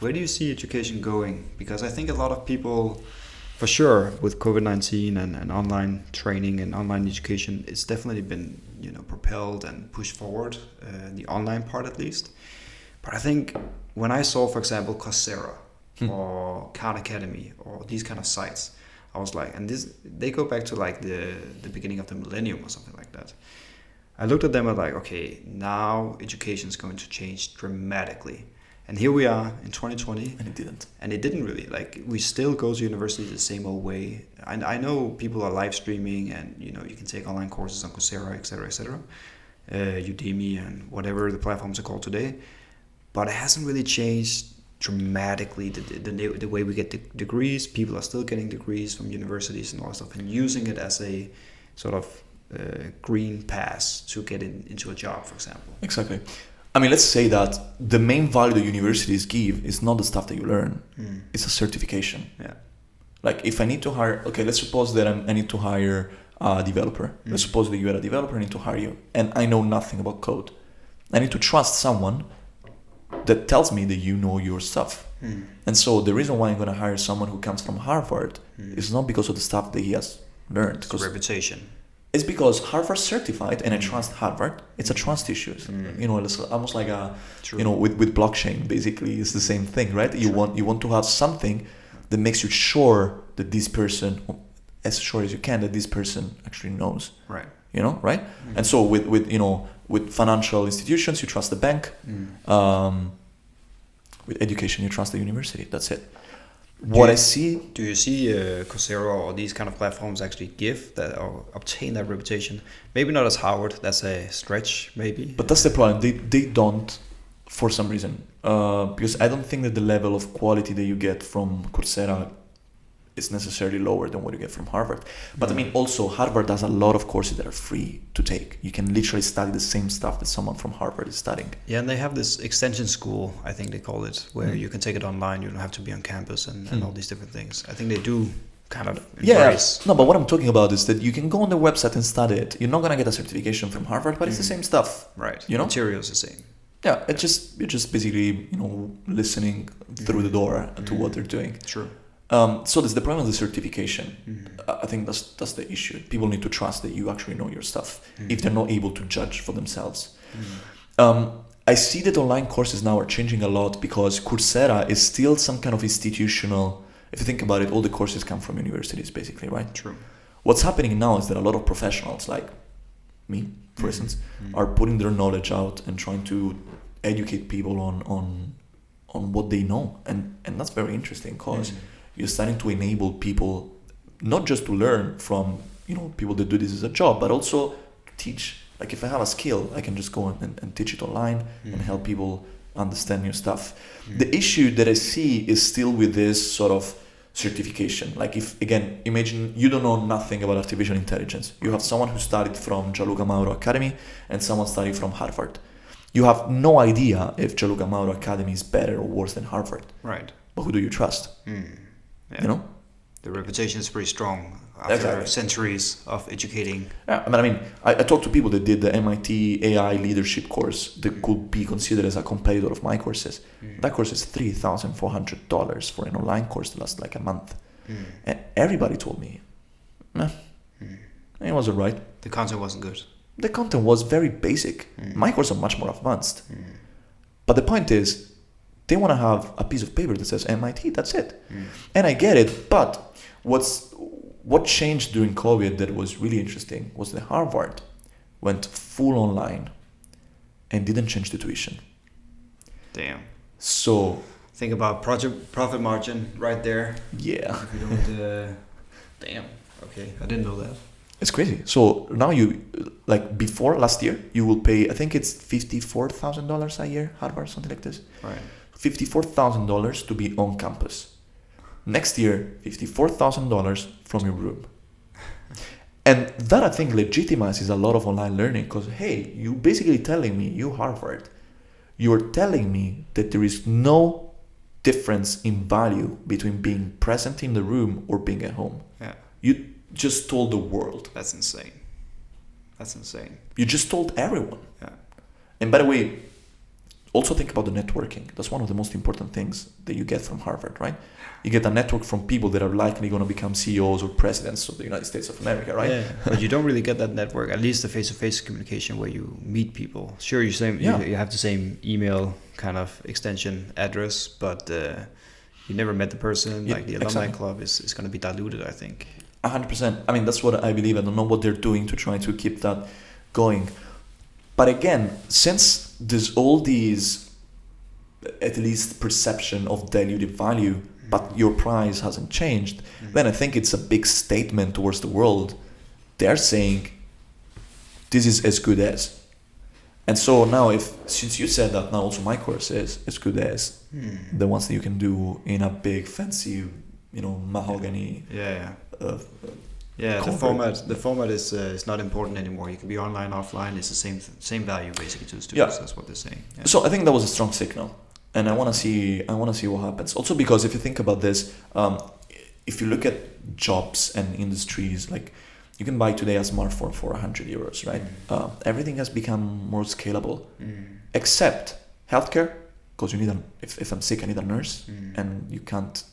Where do you see education going? Because I think a lot of people, for sure, with COVID-19 and online training and online education, it's definitely been propelled and pushed forward, the online part at least. But I think when I saw, for example, Coursera or Khan Academy or these kind of sites, I was like, and they go back to like the beginning of the millennium or something like that. I looked at them and like, okay, now education is going to change dramatically. And here we are in 2020. And it didn't. And it didn't really. Like, we still go to university the same old way. And I know people are live streaming and, you can take online courses on Coursera, et cetera, Udemy and whatever the platforms are called today. But it hasn't really changed dramatically the way we get degrees. People are still getting degrees from universities and all that stuff and using it as a sort of green pass to get into a job, for example. Exactly. I mean, let's say that the main value the universities give is not the stuff that you learn. It's a certification. Yeah. Like if I need to hire, okay, let's suppose that I need to hire a developer. Let's suppose that you are a developer, I need to hire you. And I know nothing about code. I need to trust someone that tells me that you know your stuff. And so the reason why I'm going to hire someone who comes from Harvard is not because of the stuff that he has learned. It's reputation. It's because Harvard's certified and I trust Harvard. It's a trust issue. It's almost like with blockchain, basically, it's the same thing, right? You want to have something that makes you sure that this person, as sure as you can, that this person actually knows. Right. Right? And so with financial institutions, you trust the bank. With education, you trust the university. That's it. Do you see Coursera or these kind of platforms actually give that or obtain that reputation? Maybe not as Harvard, that's a stretch, maybe. But that's the problem. They don't, for some reason, because I don't think that the level of quality that you get from Coursera is necessarily lower than what you get from Harvard. But I mean, also Harvard has a lot of courses that are free to take. You can literally study the same stuff that someone from Harvard is studying. Yeah, and they have this extension school, I think they call it, where you can take it online. You don't have to be on campus and all these different things. I think they do kind of embrace. No, but what I'm talking about is that you can go on their website and study it. You're not going to get a certification from Harvard, but it's the same stuff. Right. Material is the same. Yeah, you're just basically, listening through the door to what they're doing. True. So there's the problem of the certification. I think that's the issue. People need to trust that you actually know your stuff if they're not able to judge for themselves. I see that online courses now are changing a lot because Coursera is still some kind of institutional. If you think about it, all the courses come from universities, basically, right? True. What's happening now is that a lot of professionals, like me, for instance, are putting their knowledge out and trying to educate people on what they know, and that's very interesting because you're starting to enable people not just to learn from people that do this as a job, but also to teach. Like if I have a skill, I can just go and teach it online and help people understand new stuff. The issue that I see is still with this sort of certification. Like if, again, imagine you don't know nothing about artificial intelligence. You have someone who studied from Gianluca Mauro Academy and someone studied from Harvard. You have no idea if Gianluca Mauro Academy is better or worse than Harvard. Right. But who do you trust? Yeah. The reputation is pretty strong after centuries of educating. Yeah, I mean, I talked to people that did the MIT AI leadership course that could be considered as a competitor of my courses. That course is $3,400 for an online course that lasts like a month. And everybody told me, it was all right. The content wasn't good. The content was very basic. My course are much more advanced. But the point is, they want to have a piece of paper that says MIT, that's it. And I get it, but what changed during COVID that was really interesting was that Harvard went full online and didn't change the tuition. Damn. So think about profit margin right there. Yeah. If you don't, damn. Okay, I didn't know that. It's crazy. So now before last year, you will pay, I think it's $54,000 a year, Harvard, something like this. Right. $54,000 to be on campus. Next year, $54,000 from your room. And that, I think, legitimizes a lot of online learning because, hey, you basically telling me, you Harvard, you're telling me that there is no difference in value between being present in the room or being at home. Yeah. You just told the world. That's insane. That's insane. You just told everyone. Yeah. And by the way, also think about the networking. That's one of the most important things that you get from Harvard, right? You get a network from people that are likely going to become CEOs or presidents of the United States of America, right? Yeah, but you don't really get that network, at least the face-to-face communication where you meet people. Sure, you have the same email kind of extension address, but you never met the person. Yeah, like the alumni club is going to be diluted, I think. 100%. I mean, that's what I believe. I don't know what they're doing to try to keep that going. But again, since there's all these, at least perception of diluted value, but your price hasn't changed, then I think it's a big statement towards the world. They're saying, this is as good as. And so now, since you said that, now also my course is as good as the ones that you can do in a big, fancy, mahogany. The format is not important anymore. You can be online, offline. It's the same value basically to the students. Yeah. That's what they're saying. Yeah. So I think that was a strong signal, and I want to see what happens. Also because if you think about this, if you look at jobs and industries, like you can buy today a smartphone for €100, right? Everything has become more scalable, except healthcare, because you need if I'm sick, I need a nurse, and you can't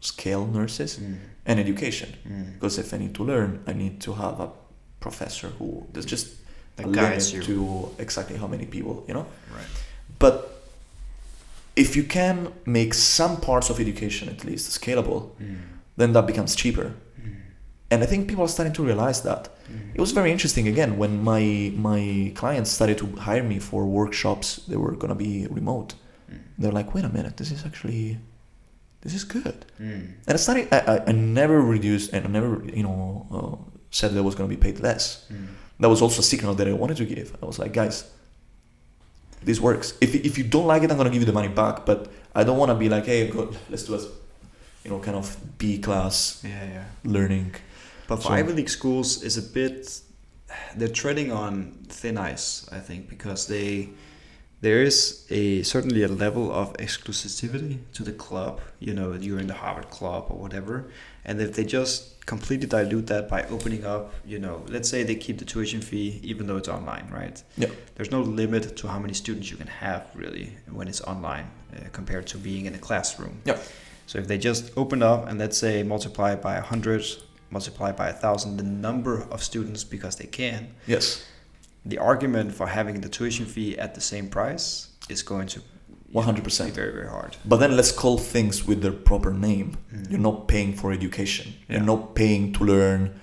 scale nurses, and education, because if I need to learn, I need to have a professor who there's just a limit to exactly how many people, Right. But if you can make some parts of education at least scalable, then that becomes cheaper. And I think people are starting to realize that. It was very interesting again when my clients started to hire me for workshops that were going to be remote. They're like, wait a minute, this is good. And I never reduced, and I never said that I was going to be paid less. That was also a signal that I wanted to give. I was like, guys, this works. If you don't like it, I'm going to give you the money back, but I don't want to be like, hey, good, let's do a kind of B class learning. But for Ivy League schools, is a bit, they're treading on thin ice, I think, because there is certainly a level of exclusivity to the club, you're in the Harvard club or whatever. And if they just completely dilute that by opening up, let's say they keep the tuition fee, even though it's online, right? Yeah. There's no limit to how many students you can have really when it's online compared to being in a classroom. Yeah. So if they just open up and let's say multiply by 100, multiply by 1,000, the number of students because they can. Yes. The argument for having the tuition fee at the same price is going to 100% be very, very hard. But then let's call things with their proper name. You're not paying for education. You're not paying to learn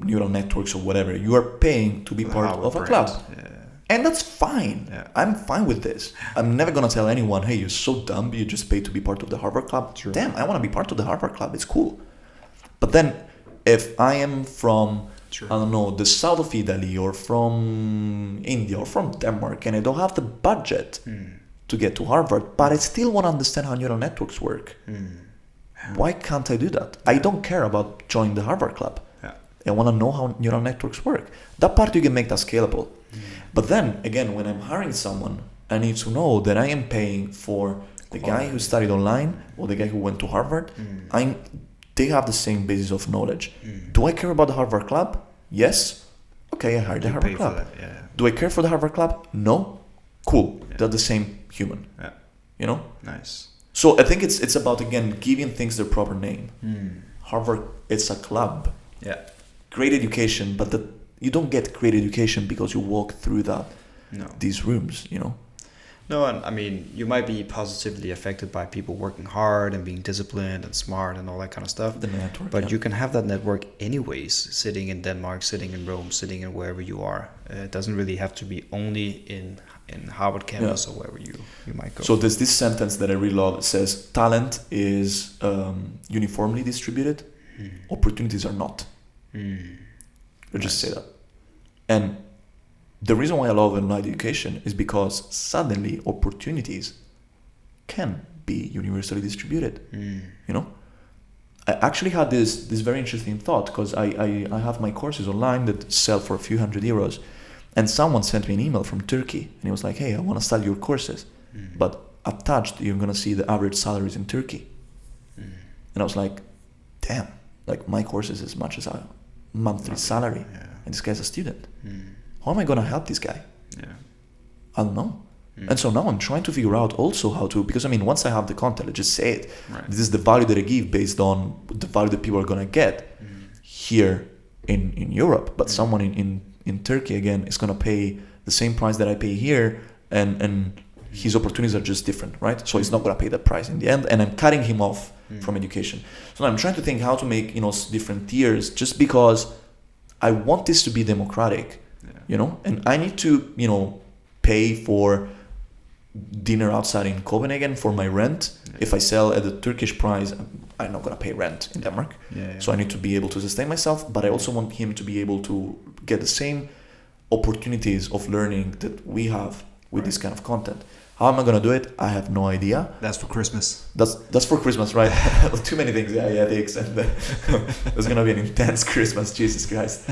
neural networks or whatever. You are paying to be part of a club. Yeah. And that's fine. Yeah. I'm fine with this. I'm never going to tell anyone, hey, you're so dumb, you just paid to be part of the Harvard Club. True. Damn, I want to be part of the Harvard Club. It's cool. But then if I am from, True. I don't know, the south of Italy or from India or from Denmark, and I don't have the budget to get to Harvard, but I still want to understand how neural networks work. Why can't I do that? I don't care about joining the Harvard Club. Yeah. I want to know how neural networks work. That part you can make that scalable. But then, again, when I'm hiring someone, I need to know that I am paying for the guy who studied online or the guy who went to Harvard. They have the same basis of knowledge. Do I care about the Harvard Club? Yes. Okay, I hired the Harvard Club. Do I care for the Harvard Club? No. Cool. Yeah. They're the same human. Yeah. Nice. So I think it's about, again, giving things their proper name. Harvard, it's a club. Yeah. Great education, but you don't get great education because you walk through these rooms, No, and I mean, you might be positively affected by people working hard and being disciplined and smart and all that kind of stuff. The network. But you can have that network anyways, sitting in Denmark, sitting in Rome, sitting in wherever you are. It doesn't really have to be only in Harvard campus or wherever you might go. So there's this sentence that I really love. It says, talent is uniformly distributed. Opportunities are not. I'll just say that. And the reason why I love online education is because suddenly opportunities can be universally distributed. I actually had this very interesting thought because I have my courses online that sell for a few €100, and someone sent me an email from Turkey and he was like, hey, I want to study your courses, but attached you're going to see the average salaries in Turkey. And I was like, damn, like my course is as much as a monthly salary, and this guy's a student. How am I going to help this guy? Yeah. I don't know. And so now I'm trying to figure out also how to, because I mean, once I have the content, I just say it. Right. This is the value that I give based on the value that people are going to get here in Europe. But someone in Turkey, again, is going to pay the same price that I pay here, and his opportunities are just different, right? So he's not going to pay that price in the end, and I'm cutting him off from education. So now I'm trying to think how to make, different tiers, just because I want this to be democratic, and I need to, pay for dinner outside in Copenhagen for my rent. If I sell at the Turkish price, I'm not going to pay rent in Denmark. So I need to be able to sustain myself, but I also want him to be able to get the same opportunities of learning that we have with this kind of content. How am I going to do it? I have no idea. That's for Christmas. That's for Christmas, right? Too many things. Yeah, ethics. And there's going to be an intense Christmas, Jesus Christ.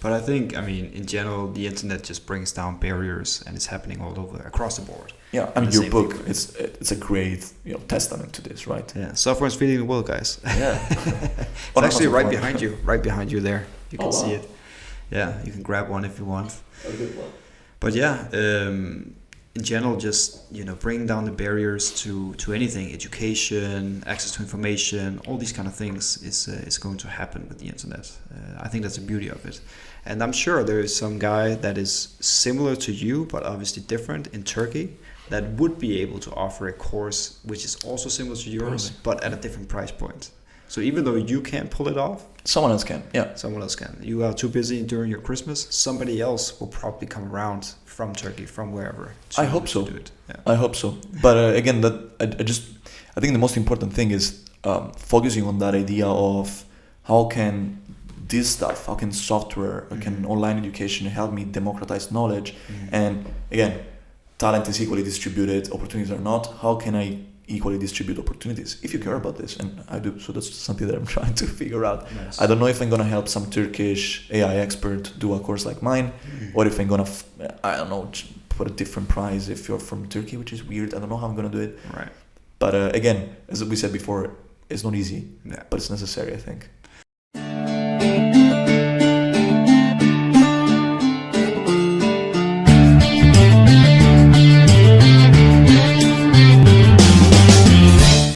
But I think, in general, the internet just brings down barriers, and it's happening all over, across the board. Yeah, your book, it's a great testament to this, right? Yeah, software is feeding the world, guys. Yeah. It's actually right behind you there. You can see it. Yeah, you can grab one if you want. A good one. But yeah, in general, just bringing down the barriers to anything, education, access to information, all these kind of things is going to happen with the internet. I think that's the beauty of it. And I'm sure there is some guy that is similar to you, but obviously different in Turkey, that would be able to offer a course which is also similar to yours, but at a different price point. So even though you can't pull it off, someone else can. Yeah, someone else can. You are too busy during your Christmas. Somebody else will probably come around from Turkey, from wherever. I hope so. Do it. Yeah. I hope so. But again, I think the most important thing is focusing on that idea of how can this stuff, how can software, how can online education help me democratize knowledge? And again, talent is equally distributed, opportunities are not. How can I equally distribute opportunities, if you care about this? And I do. So that's something that I'm trying to figure out. Nice. I don't know if I'm going to help some Turkish AI expert do a course like mine, or if I'm going to, put a different price if you're from Turkey, which is weird. I don't know how I'm going to do it. Right. But again, as we said before, it's not easy, yeah, but it's necessary, I think.